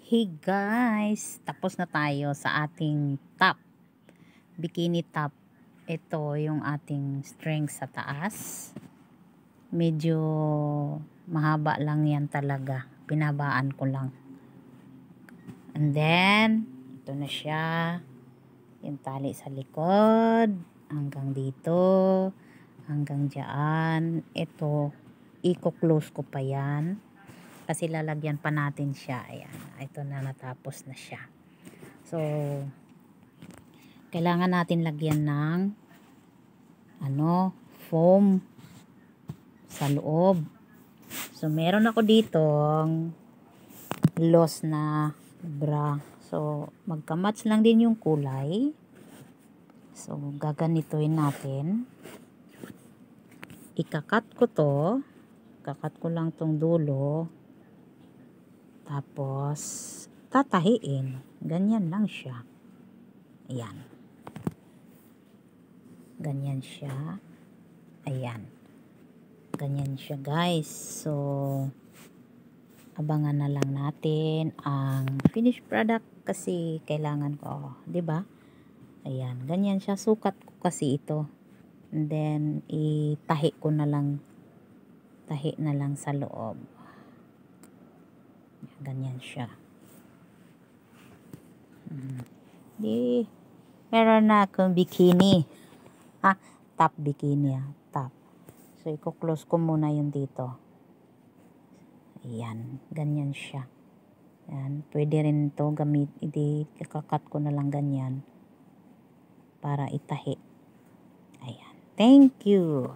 Hey guys, tapos na tayo sa ating top, bikini top. Ito yung ating string sa taas. Medyo mahaba lang yan talaga. Pinabaan ko lang. And then, ito na siya. Yung tali sa likod. Hanggang dito. Hanggang dyan. Ito, i-close ko pa yan. Kasi lalagyan pa natin siya. Ayan. Ito na, natapos na siya. So, kailangan natin lagyan ng foam sa loob. So, meron ako ditong loose na bra. So, magka-match lang din yung kulay. So, gaganituin natin. Ikakat ko to. Kakat ko lang tong dulo. Tapos, tatahiin. Ganyan lang siya. Ayan. Ganyan siya. Ayan. Ganyan siya, guys. So, abangan na lang natin ang finished product kasi kailangan ko, 'di ba? Ayan, ganyan siya. Sukat ko kasi ito. And then, itahi ko na lang. Tahi na lang sa loob. Ganyan siya. Di, meron na akong bikini. Top bikini. Top. So, i-close ko muna yung dito. Ayan. Ganyan siya. Ayan. Pwede rin ito gamit. Ikakat ko na lang ganyan. Para itahi. Ayan. Thank you.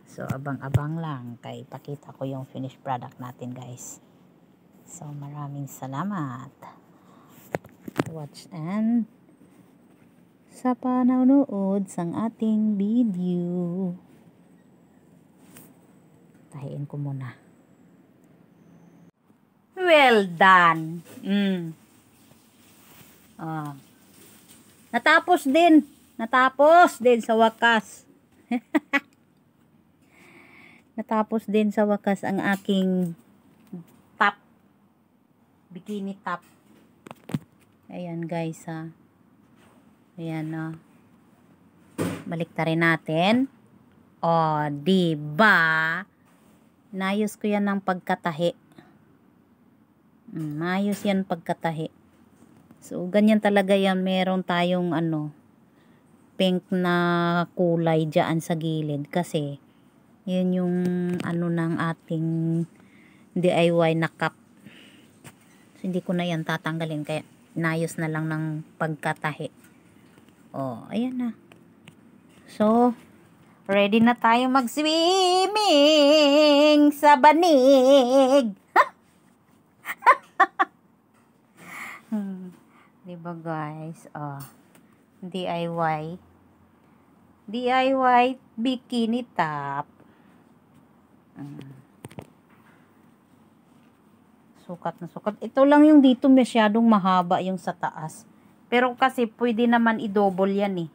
So, abang-abang lang. Kaya ipakita ko yung finished product natin, guys. So, maraming salamat. Watch and sa panonood sang ating video. Tahiin ko muna. Well done. Natapos din. Natapos din sa wakas. Natapos din sa wakas ang aking top. Bikini top. Ayan guys ha. Ayan na. Baliktarin natin. O, diba? Nayos ko yan ng pagkatahi. Mayos yan pagkatahi. So, ganyan talaga yan. Meron tayong pink na kulay dyan sa gilid. Kasi, yun yung ng ating DIY na cup. So, hindi ko na yan tatanggalin. Kaya, nayos na lang ng pagkatahi. O, ayan na. So, ready na tayo mag-swimming sa banig. Diba guys? DIY bikini top. Sukat na sukat. Ito lang yung dito masyadong mahaba yung sa taas. Pero kasi pwede naman i-double yan eh.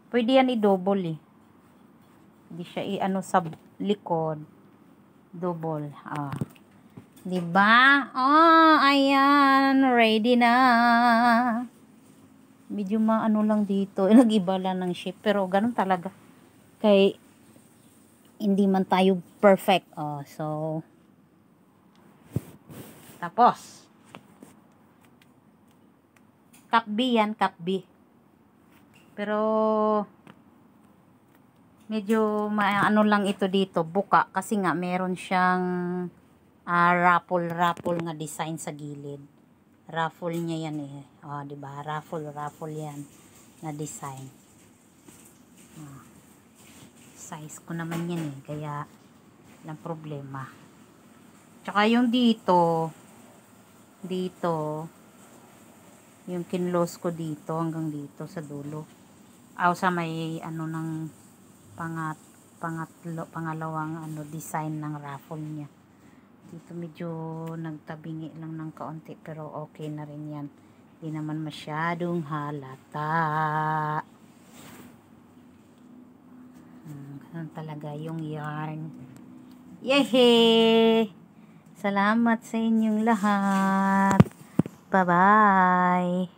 Pwede yan i-double eh. Hindi siya sa likod. Double. Diba? Ayan. Ready na. Medyo lang dito. Nag-iba lang ng shape. Pero ganun talaga. Kay hindi man tayo perfect. So tapos. Cup B yan. Cup B. Pero medyo lang ito dito, buka kasi nga meron siyang raffle nga design sa gilid. Raffle niya yan eh. Di ba? Raffle yan na design. Size ko naman yan eh, kaya walang problema. Tsaka yung dito yung kinlose ko dito hanggang dito sa dulo. Sa may ng pangalawang design ng raffle niya. Dito medyo nagtabingi lang ng kaunti pero okay na rin yan. Hindi naman masyadong halata. Ganun talaga yung yarn. Yehey! Salamat sa inyong lahat. Bye-bye!